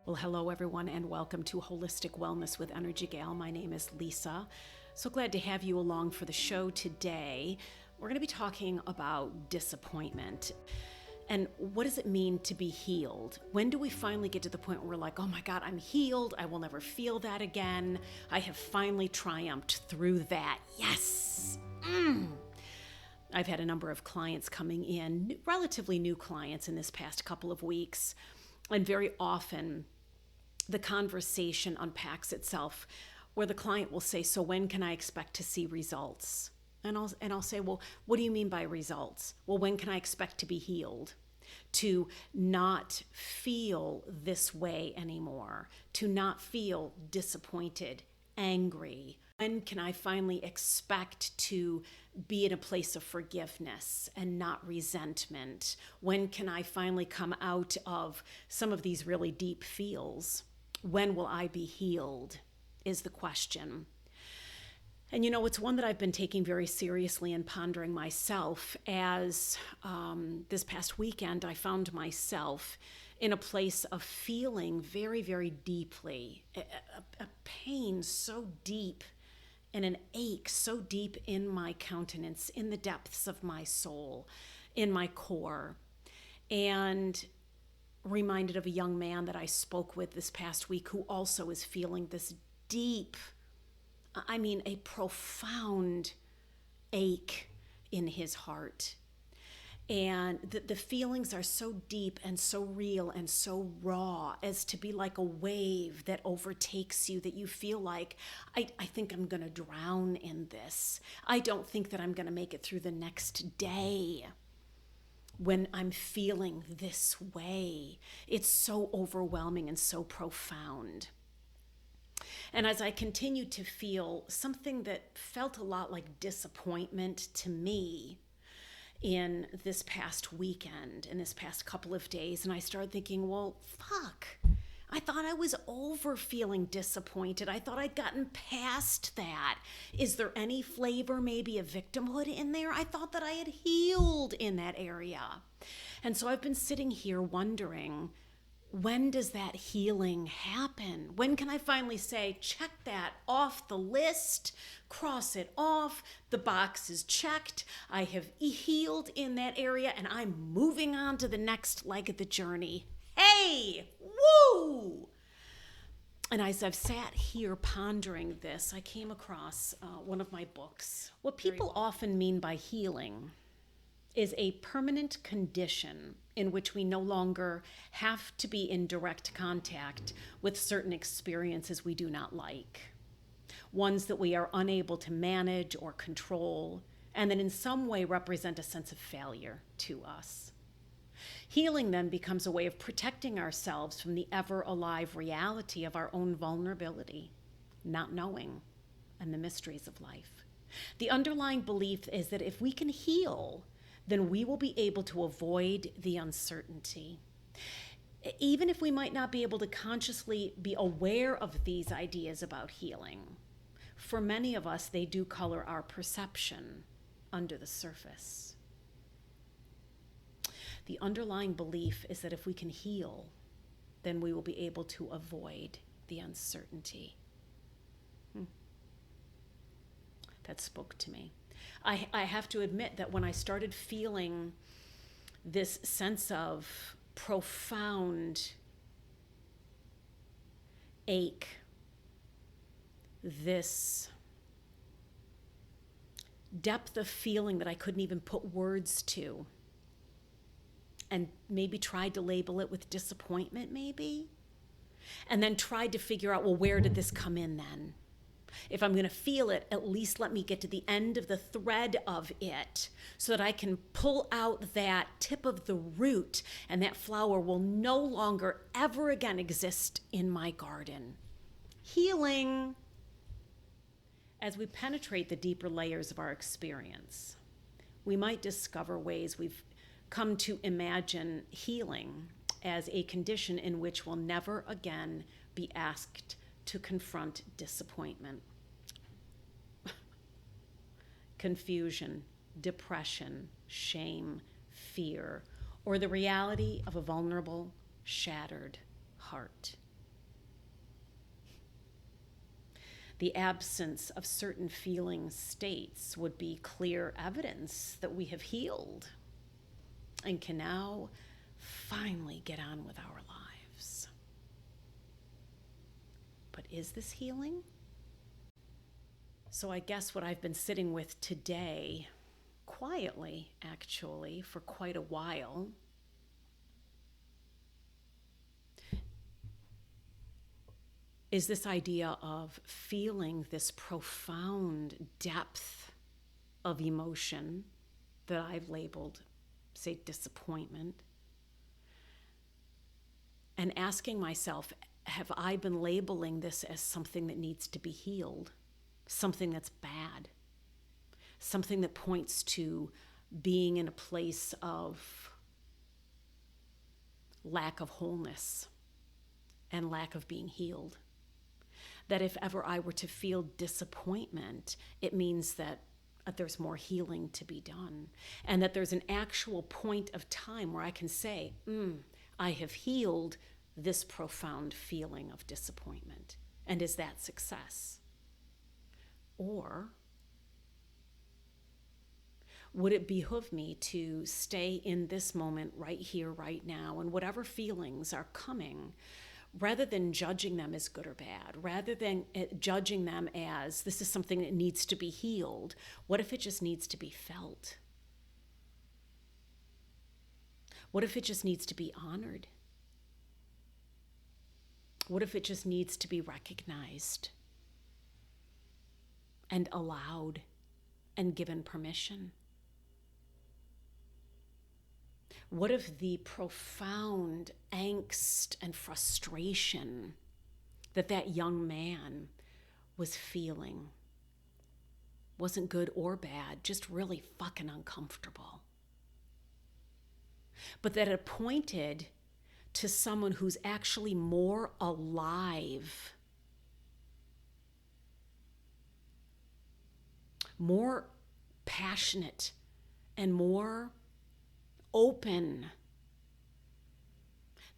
Well, hello everyone, and welcome to Holistic Wellness with EnergieGal. My name is Lisa. So glad to have you along for the show today. We're going to be talking about disappointment. And what does it mean to be healed? When do we finally get to the point where we're like, oh my God, I'm healed. I will never feel that again. I have finally triumphed through that. Yes. I've had a number of clients coming in, relatively new clients in this past couple of weeks. And very often the conversation unpacks itself where the client will say, so when can I expect to see results? And I'll say, well, what do you mean by results? Well, when can I expect to be healed? To not feel this way anymore, to not feel disappointed, angry. When can I finally expect to be in a place of forgiveness and not resentment? When can I finally come out of some of these really deep feels? When will I be healed is the question. And it's one that I've been taking very seriously and pondering myself as this past weekend I found myself in a place of feeling very, very deeply, a pain so deep and an ache so deep in my countenance, in the depths of my soul, in my core. And reminded of a young man that I spoke with this past week who also is feeling this deep, a profound ache in his heart. And the feelings are so deep and so real and so raw as to be like a wave that overtakes you, that you feel like, I think I'm going to drown in this. I don't think that I'm going to make it through the next day. When I'm feeling this way, it's so overwhelming and so profound. And as I continued to feel something that felt a lot like disappointment to me in this past weekend, in this past couple of days, and I started thinking, well, fuck. I thought I was over feeling disappointed. I thought I'd gotten past that. Is there any flavor, maybe a victimhood in there? I thought that I had healed in that area. And so I've been sitting here wondering, when does that healing happen? When can I finally say, check that off the list, cross it off, the box is checked, I have healed in that area, and I'm moving on to the next leg of the journey. Hey, woo! And as I've sat here pondering this, I came across one of my books. What people often mean by healing is a permanent condition in which we no longer have to be in direct contact with certain experiences we do not like, ones that we are unable to manage or control, and that in some way represent a sense of failure to us. Healing then becomes a way of protecting ourselves from the ever-alive reality of our own vulnerability, not knowing, and the mysteries of life. The underlying belief is that if we can heal, then we will be able to avoid the uncertainty. Even if we might not be able to consciously be aware of these ideas about healing, for many of us, they do color our perception under the surface. The underlying belief is that if we can heal, then we will be able to avoid the uncertainty. That spoke to me. I have to admit that when I started feeling this sense of profound ache, this depth of feeling that I couldn't even put words to, and maybe tried to label it with disappointment, maybe, and then tried to figure out, well, where did this come in then? If I'm going to feel it, at least let me get to the end of the thread of it so that I can pull out that tip of the root, and that flower will no longer ever again exist in my garden. Healing. As we penetrate the deeper layers of our experience, we might discover ways we've come to imagine healing as a condition in which we'll never again be asked to confront disappointment, confusion, depression, shame, fear, or the reality of a vulnerable, shattered heart. The absence of certain feeling states would be clear evidence that we have healed and can now finally get on with our lives. But is this healing? So I guess what I've been sitting with today, quietly actually, for quite a while, is this idea of feeling this profound depth of emotion that I've labeled, say, disappointment, and asking myself, have I been labeling this as something that needs to be healed, something that's bad, something that points to being in a place of lack of wholeness and lack of being healed? That if ever I were to feel disappointment, it means that there's more healing to be done, and that there's an actual point of time where I can say, I have healed this profound feeling of disappointment. And is that success? Or would it behoove me to stay in this moment right here, right now, and whatever feelings are coming, rather than judging them as good or bad, rather than judging them as this is something that needs to be healed, what if it just needs to be felt? What if it just needs to be honored? What if it just needs to be recognized and allowed and given permission? What if the profound angst and frustration that that young man was feeling wasn't good or bad, just really fucking uncomfortable, but that it pointed to someone who's actually more alive, more passionate, and more open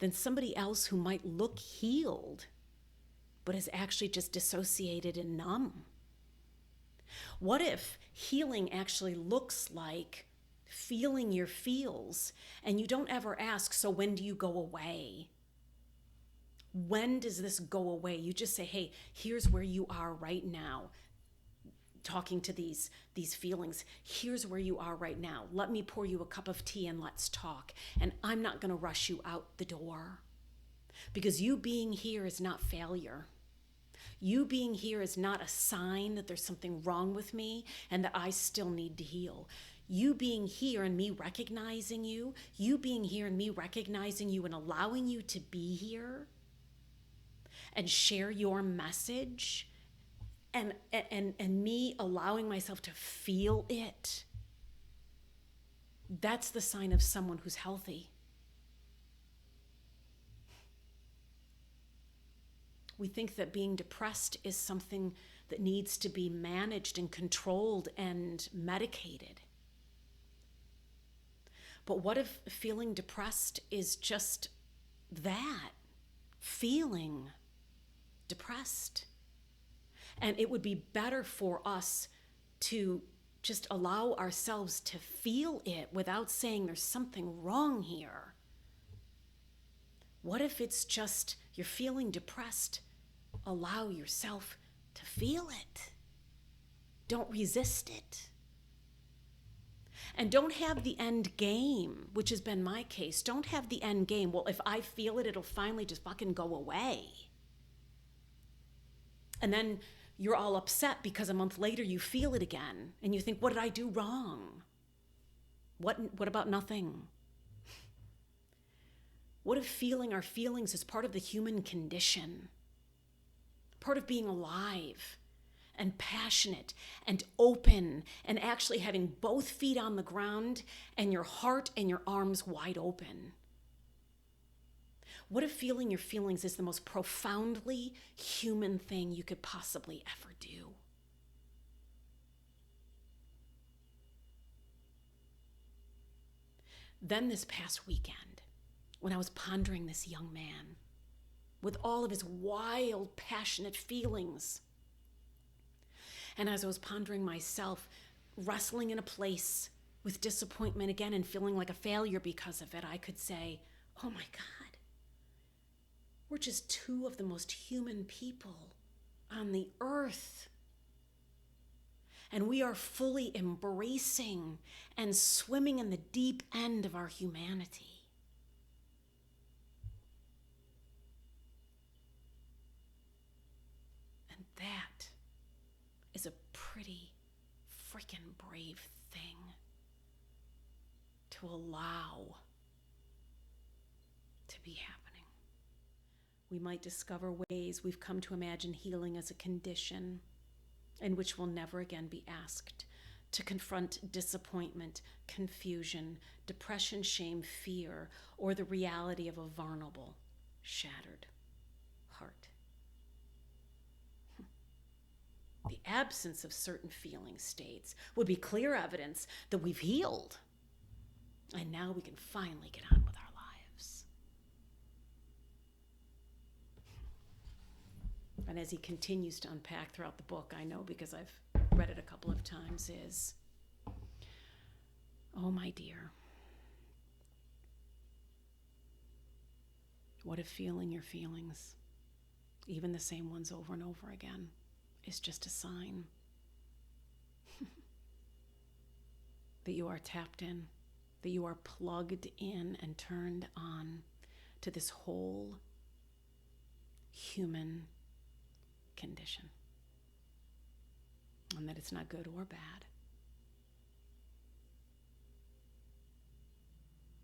than somebody else who might look healed but is actually just dissociated and numb? What if healing actually looks like feeling your feels, and you don't ever ask, so when do you go away? When does this go away? You just say, hey, here's where you are right now. Talking to these feelings, here's where you are right now. Let me pour you a cup of tea and let's talk. And I'm not going to rush you out the door, because you being here is not failure. You being here is not a sign that there's something wrong with me and that I still need to heal. You being here and me recognizing you, you being here and me recognizing you and allowing you to be here and share your message, and me allowing myself to feel it, that's the sign of someone who's healthy. We think that being depressed is something that needs to be managed and controlled and medicated. But what if feeling depressed is just that, feeling depressed? And it would be better for us to just allow ourselves to feel it without saying there's something wrong here. What if it's just you're feeling depressed? Allow yourself to feel it. Don't resist it. And don't have the end game, which has been my case. Don't have the end game. Well, if I feel it, it'll finally just fucking go away. And then you're all upset because a month later you feel it again. And you think, what did I do wrong? What about nothing? What if feeling our feelings is part of the human condition? Part of being alive and passionate and open and actually having both feet on the ground and your heart and your arms wide open? What if feeling your feelings is the most profoundly human thing you could possibly ever do? Then this past weekend, when I was pondering this young man with all of his wild, passionate feelings, And as I was pondering myself, wrestling in a place with disappointment again and feeling like a failure because of it, I could say, oh my God, we're just two of the most human people on the earth. And we are fully embracing and swimming in the deep end of our humanity. And that is a pretty freaking brave thing to allow to be happening. We might discover ways we've come to imagine healing as a condition in which we'll never again be asked to confront disappointment, confusion, depression, shame, fear, or the reality of a vulnerable, shattered heart. The absence of certain feeling states would be clear evidence that we've healed. And now we can finally get on with our lives. And as he continues to unpack throughout the book, I know because I've read it a couple of times, is, oh my dear, what if feeling your feelings, even the same ones over and over again, is just a sign that you are tapped in, that you are plugged in and turned on to this whole human condition, and that it's not good or bad.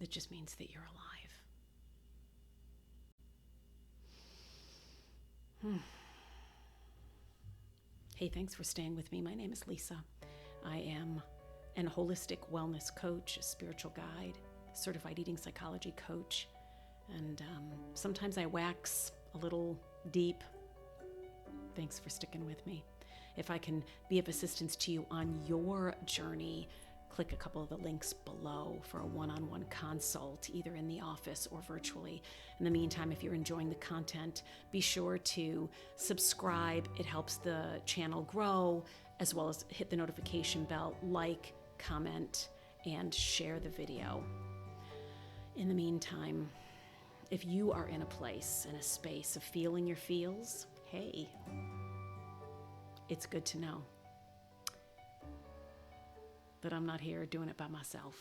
It just means that you're alive. Hey, thanks for staying with me. My name is Lisa. I am an holistic wellness coach, a spiritual guide, certified eating psychology coach, and sometimes I wax a little deep. Thanks for sticking with me. If I can be of assistance to you on your journey, click a couple of the links below for a one-on-one consult, either in the office or virtually. In the meantime, if you're enjoying the content, be sure to subscribe. It helps the channel grow, as well as hit the notification bell, like, comment, and share the video. In the meantime, if you are in a place, in a space of feeling your feels, hey, it's good to know that I'm not here doing it by myself.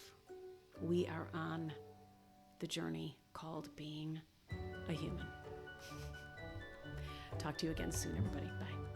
We are on the journey called being a human. Talk to you again soon, everybody. Bye.